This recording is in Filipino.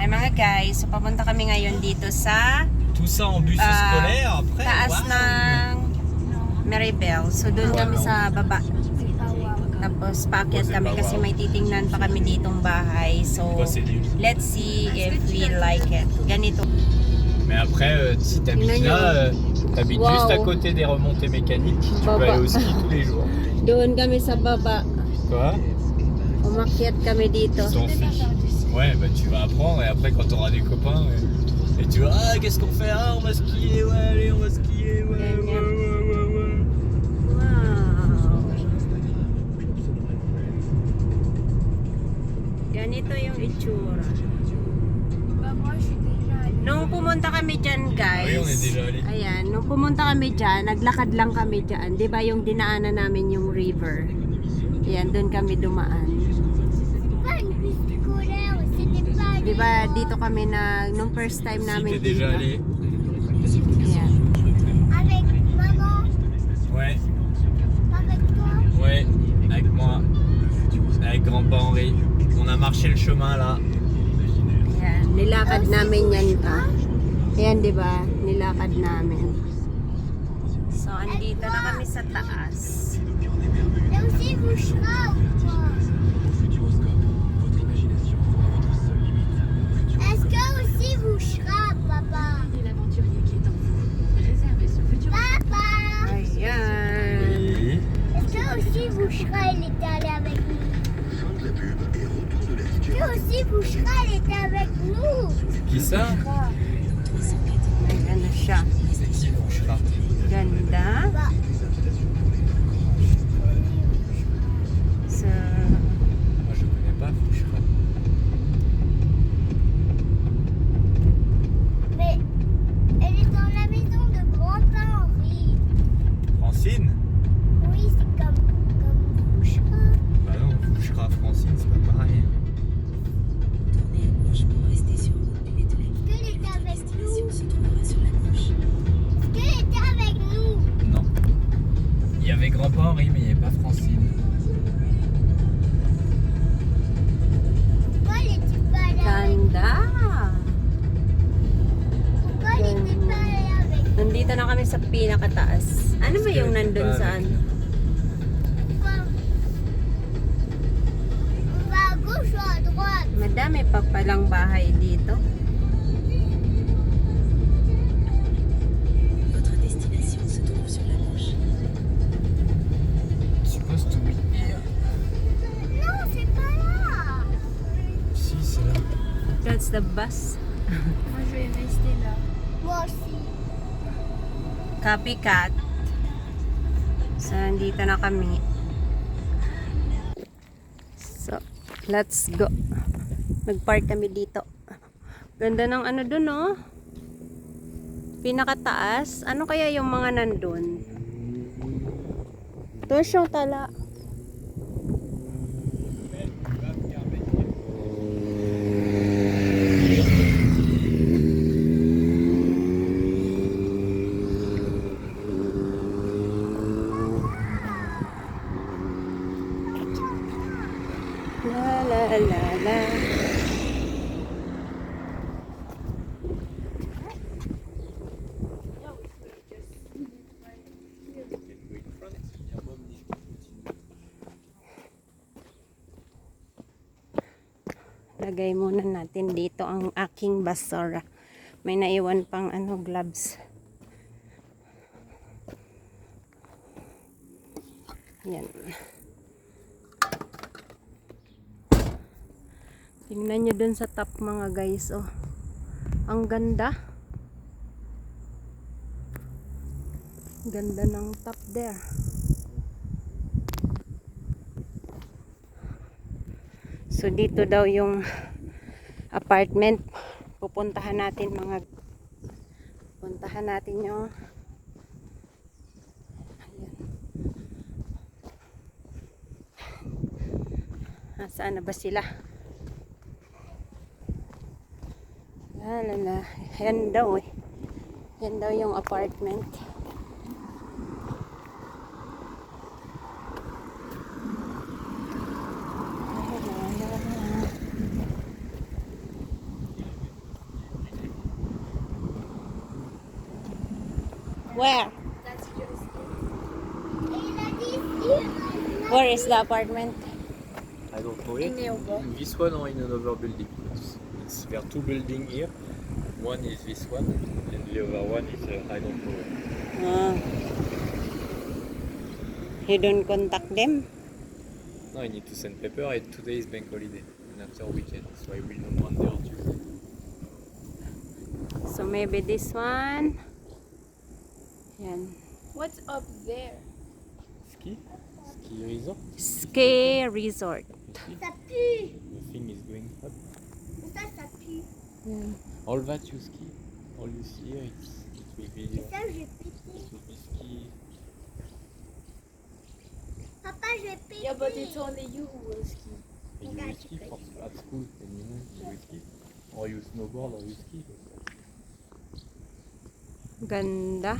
Ay mga guys, so papunta kami ngayon dito sa Tout ça en bus scolaire après. taas Wow. ng Maribel. So doon kami sa baba. Tapos paakyat kami kasi may titingnan pa kami ditong bahay. So let's see if we like it. Ganito. Mais après, si t'habites là, t'habites Wow. juste à côté des remontées mécaniques, tu peux Baba. aller au ski tous les jours. Doon kami sa baba. Quoi? Umakyat kami dito. Tu t'en fiches. Ouais, bah tu vas apprendre et après quand t'auras des copains, et tu vas, ah qu'est-ce qu'on fait? Ah on va skier, ouais allez on va skier, ouais. Wow. Ganito yung itsura. Nung pumunta kami dyan guys, Oui, on est déjà allé. ayan, nung pumunta kami dyan, naglakad lang kami dyan. Di ba yung dinaanan namin yung river? Ayan, doon kami dumaan. Di ba dito kami nung first time Si namin t'es déjà allé. Ayan. Avec maman, Ouais, avec toi. ouais, avec moi, avec grand-pa Henri. On a marché le chemin là. Ayan, nilakad namin yan. Ayan, di ba? Nilakad namin. So, andito na kami sa taas. Et aussi Bouchera ou quoi? Est-ce que aussi Bouchera, papa? Papa! Ayan. Oui. Est-ce que aussi Bouchera, il était allé avec nous? Est-ce que aussi Bouchera, il était avec nous? Qui ça? May ano siya. C'est qui Bouchera? Ganda. Bah, So, Moi je connais pas Bouchera. mais elle est dans la maison de grand-père Henri. Francine? Oui, c'est comme Bouchera. Bah non, Bouchera, Francine, c'est pas pareil. Est-ce qu'elle était avec nous? Est-ce qu'elle était avec nous? Non. Il y avait grand-pa Henri, mais il n'y avait pas Francine. Pourquoi elle était pas allée avec nous? ganda. Pourquoi elle était pas allée avec nous? Nandito na kami sa pinakataas. Ano ba yung nandun saan? Pourquoi? On va à gauche ou à droite? Madami pa palang bahay dito. Votre destination se trouve sur la gauche. Supposed to be here. Non, c'est pas là. Si, c'est là. That's the bus. Moi, je vais rester là. Moi aussi. Copycat. So, nandito na kami. So, let's go. Nag-park kami dito. Ganda ng ano dun, oh. Pinakataas. Ano kaya yung mga nandun? Doon siyang tala. La la la la. Lagay muna natin dito ang aking basura. May naiwan pang ano, gloves. Yan. Tingnan nyo dun sa top mga guys, oh. Ang ganda. Ganda ng top there. So dito daw yung apartment. Pupuntahan natin yung ayan. Nasaan na ba sila? Lala. Yan daw eh. Yan daw yung apartment. Where? That's yours. Et il a dit ici. Where is the apartment? I don't know it. This one or in another building. There are two buildings here. One is this one, and the other one is I don't know. Ah. You don't contact them? No, I need to send paper. And today is bank holiday, and after weekend, so I will know Monday or Tuesday. So maybe this one. Yan. What's up there? Ski resort. Ski resort. Ça pue. The thing is going up. Ça pue. Yan. All that you ski, all you see here, it will be Ça, j'ai pété. ski. Papa, j'ai pété. Yeah, but it's only you who will ski. And you will ski at school, and you will ski, or you snowboard or you ski. Ganda.